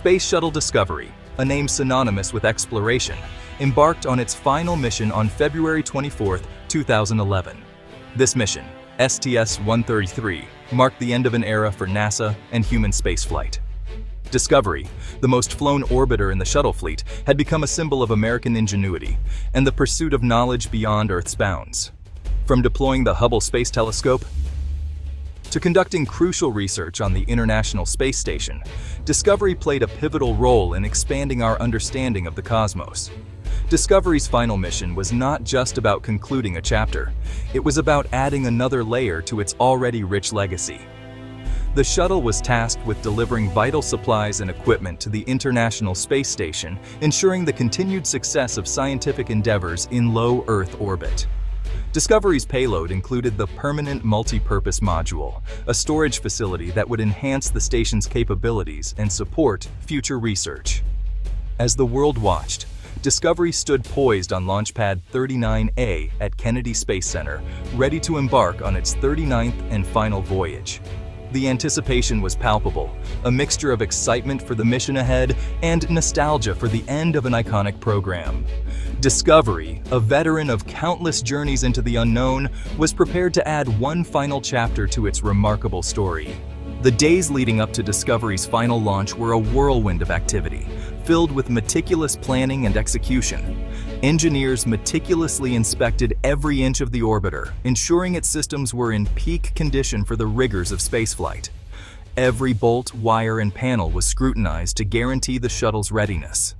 Space Shuttle Discovery, a name synonymous with exploration, embarked on its final mission on February 24, 2011. This mission, STS-133, marked the end of an era for NASA and human spaceflight. Discovery, the most flown orbiter in the shuttle fleet, had become a symbol of American ingenuity and the pursuit of knowledge beyond Earth's bounds. From deploying the Hubble Space Telescope to conducting crucial research on the International Space Station, Discovery played a pivotal role in expanding our understanding of the cosmos. Discovery's final mission was not just about concluding a chapter, it was about adding another layer to its already rich legacy. The shuttle was tasked with delivering vital supplies and equipment to the International Space Station, ensuring the continued success of scientific endeavors in low Earth orbit. Discovery's payload included the Permanent Multi-Purpose Module, a storage facility that would enhance the station's capabilities and support future research. As the world watched, Discovery stood poised on Launch Pad 39A at Kennedy Space Center, ready to embark on its 39th and final voyage. The anticipation was palpable, a mixture of excitement for the mission ahead and nostalgia for the end of an iconic program. Discovery, a veteran of countless journeys into the unknown, was prepared to add one final chapter to its remarkable story. The days leading up to Discovery's final launch were a whirlwind of activity, filled with meticulous planning and execution. Engineers meticulously inspected every inch of the orbiter, ensuring its systems were in peak condition for the rigors of spaceflight. Every bolt, wire, and panel was scrutinized to guarantee the shuttle's readiness.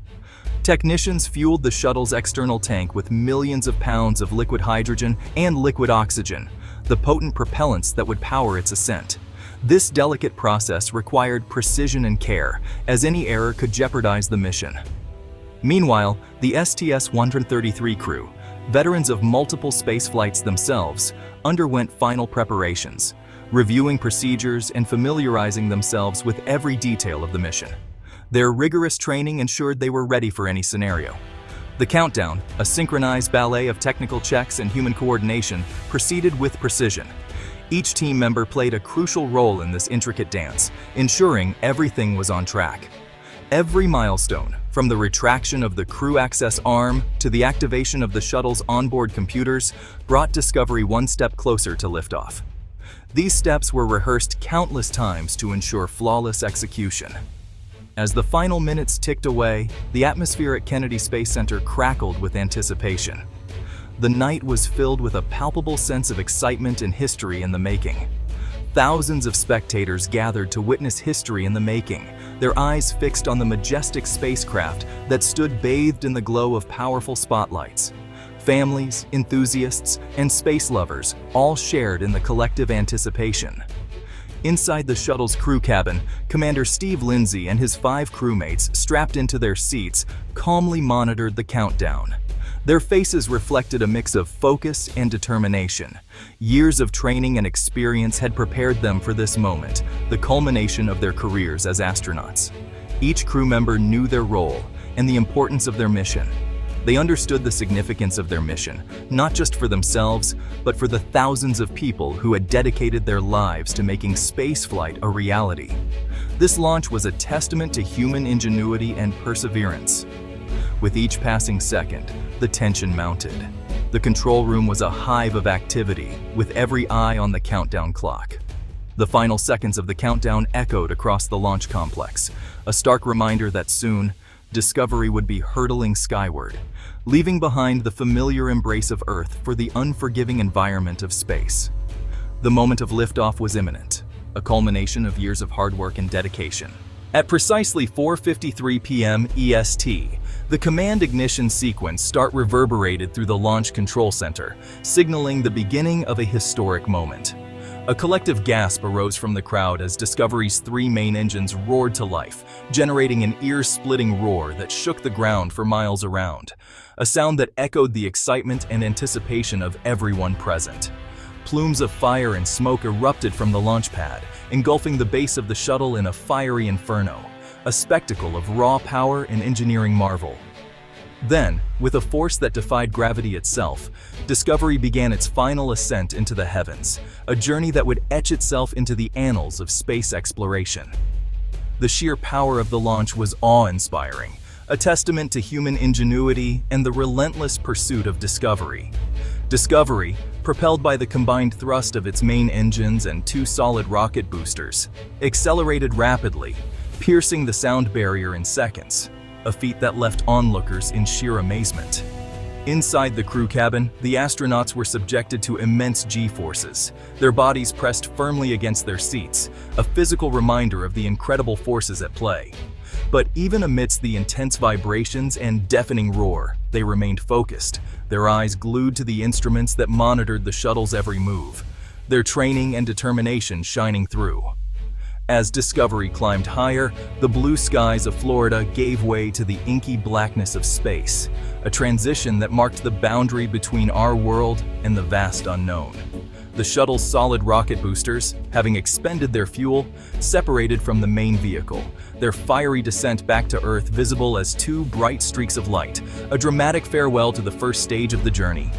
Technicians fueled the shuttle's external tank with millions of pounds of liquid hydrogen and liquid oxygen, the potent propellants that would power its ascent. This delicate process required precision and care, as any error could jeopardize the mission. Meanwhile, the STS-133 crew, veterans of multiple spaceflights themselves, underwent final preparations, reviewing procedures and familiarizing themselves with every detail of the mission. Their rigorous training ensured they were ready for any scenario. The countdown, a synchronized ballet of technical checks and human coordination, proceeded with precision. Each team member played a crucial role in this intricate dance, ensuring everything was on track. Every milestone, from the retraction of the crew access arm to the activation of the shuttle's onboard computers, brought Discovery one step closer to liftoff. These steps were rehearsed countless times to ensure flawless execution. As the final minutes ticked away, the atmosphere at Kennedy Space Center crackled with anticipation. The night was filled with a palpable sense of excitement and history in the making. Thousands of spectators gathered to witness history in the making, their eyes fixed on the majestic spacecraft that stood bathed in the glow of powerful spotlights. Families, enthusiasts, and space lovers all shared in the collective anticipation. Inside the shuttle's crew cabin, Commander Steve Lindsay and his 5 crewmates, strapped into their seats, calmly monitored the countdown. Their faces reflected a mix of focus and determination. Years of training and experience had prepared them for this moment, the culmination of their careers as astronauts. Each crew member knew their role and the importance of their mission. They understood the significance of their mission, not just for themselves, but for the thousands of people who had dedicated their lives to making spaceflight a reality. This launch was a testament to human ingenuity and perseverance. With each passing second, the tension mounted. The control room was a hive of activity, with every eye on the countdown clock. The final seconds of the countdown echoed across the launch complex, a stark reminder that soon, Discovery would be hurtling skyward, leaving behind the familiar embrace of Earth for the unforgiving environment of space. The moment of liftoff was imminent, a culmination of years of hard work and dedication. At precisely 4:53 p.m. EST, the command ignition sequence reverberated through the Launch Control Center, signaling the beginning of a historic moment. A collective gasp arose from the crowd as Discovery's 3 main engines roared to life, generating an ear-splitting roar that shook the ground for miles around, a sound that echoed the excitement and anticipation of everyone present. Plumes of fire and smoke erupted from the launch pad, engulfing the base of the shuttle in a fiery inferno, a spectacle of raw power and engineering marvel. Then, with a force that defied gravity itself, Discovery began its final ascent into the heavens, a journey that would etch itself into the annals of space exploration. The sheer power of the launch was awe-inspiring, a testament to human ingenuity and the relentless pursuit of discovery. Discovery, propelled by the combined thrust of its main engines and two solid rocket boosters, accelerated rapidly, piercing the sound barrier in seconds, a feat that left onlookers in sheer amazement. Inside the crew cabin, the astronauts were subjected to immense G-forces, their bodies pressed firmly against their seats, a physical reminder of the incredible forces at play. But even amidst the intense vibrations and deafening roar, they remained focused, their eyes glued to the instruments that monitored the shuttle's every move, their training and determination shining through. As Discovery climbed higher, the blue skies of Florida gave way to the inky blackness of space, a transition that marked the boundary between our world and the vast unknown. The shuttle's solid rocket boosters, having expended their fuel, separated from the main vehicle, their fiery descent back to Earth visible as two bright streaks of light, a dramatic farewell to the first stage of the journey.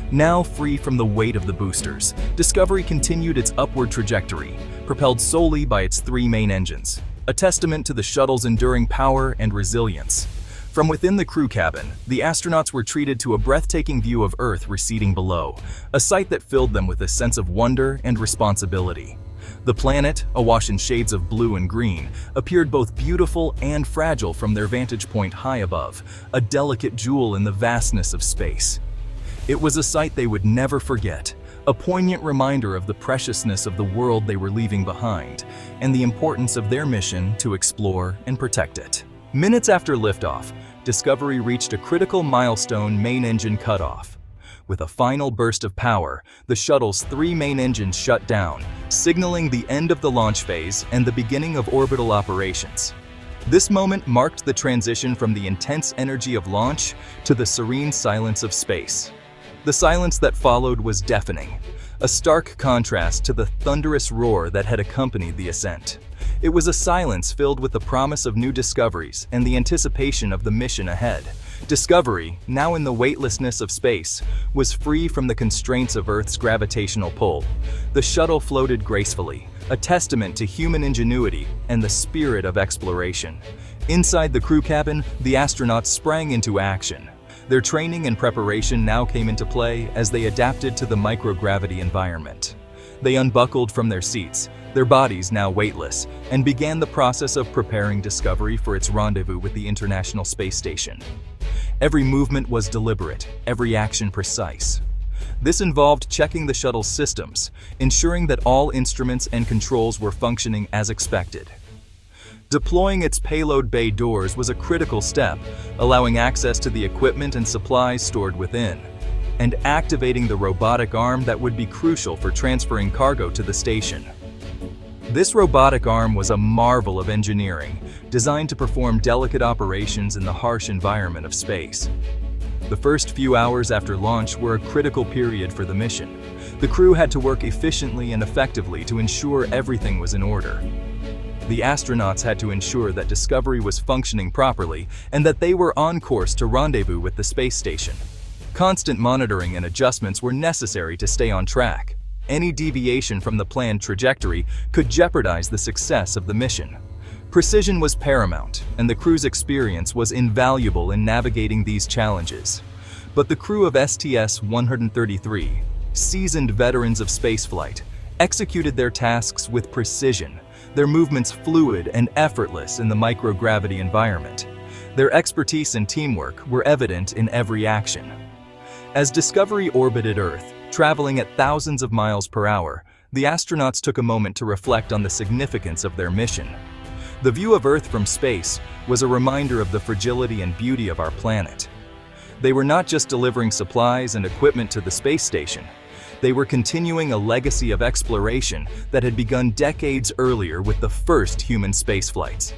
Now free from the weight of the boosters, Discovery continued its upward trajectory, propelled solely by its three main engines, a testament to the shuttle's enduring power and resilience. From within the crew cabin, the astronauts were treated to a breathtaking view of Earth receding below, a sight that filled them with a sense of wonder and responsibility. The planet, awash in shades of blue and green, appeared both beautiful and fragile from their vantage point high above, a delicate jewel in the vastness of space. It was a sight they would never forget, a poignant reminder of the preciousness of the world they were leaving behind, and the importance of their mission to explore and protect it. Minutes after liftoff, Discovery reached a critical milestone: main engine cutoff. With a final burst of power, the shuttle's three main engines shut down, signaling the end of the launch phase and the beginning of orbital operations. This moment marked the transition from the intense energy of launch to the serene silence of space. The silence that followed was deafening, a stark contrast to the thunderous roar that had accompanied the ascent. It was a silence filled with the promise of new discoveries and the anticipation of the mission ahead. Discovery, now in the weightlessness of space, was free from the constraints of Earth's gravitational pull. The shuttle floated gracefully, a testament to human ingenuity and the spirit of exploration. Inside the crew cabin, the astronauts sprang into action. Their training and preparation now came into play as they adapted to the microgravity environment. They unbuckled from their seats, their bodies now weightless, and began the process of preparing Discovery for its rendezvous with the International Space Station. Every movement was deliberate, every action precise. This involved checking the shuttle's systems, ensuring that all instruments and controls were functioning as expected. Deploying its payload bay doors was a critical step, allowing access to the equipment and supplies stored within, and activating the robotic arm that would be crucial for transferring cargo to the station. This robotic arm was a marvel of engineering, designed to perform delicate operations in the harsh environment of space. The first few hours after launch were a critical period for the mission. The crew had to work efficiently and effectively to ensure everything was in order. The astronauts had to ensure that Discovery was functioning properly and that they were on course to rendezvous with the space station. Constant monitoring and adjustments were necessary to stay on track. Any deviation from the planned trajectory could jeopardize the success of the mission. Precision was paramount, and the crew's experience was invaluable in navigating these challenges. But the crew of STS-133, seasoned veterans of spaceflight, executed their tasks with precision, their movements fluid and effortless in the microgravity environment. Their expertise and teamwork were evident in every action. As Discovery orbited Earth, traveling at thousands of miles per hour, the astronauts took a moment to reflect on the significance of their mission. The view of Earth from space was a reminder of the fragility and beauty of our planet. They were not just delivering supplies and equipment to the space station. They were continuing a legacy of exploration that had begun decades earlier with the first human spaceflights.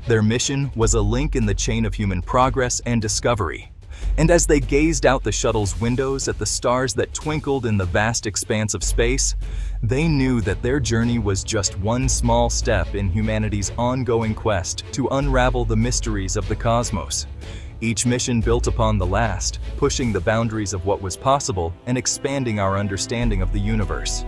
Their mission was a link in the chain of human progress and discovery. And as they gazed out the shuttle's windows at the stars that twinkled in the vast expanse of space, they knew that their journey was just one small step in humanity's ongoing quest to unravel the mysteries of the cosmos. Each mission built upon the last, pushing the boundaries of what was possible and expanding our understanding of the universe.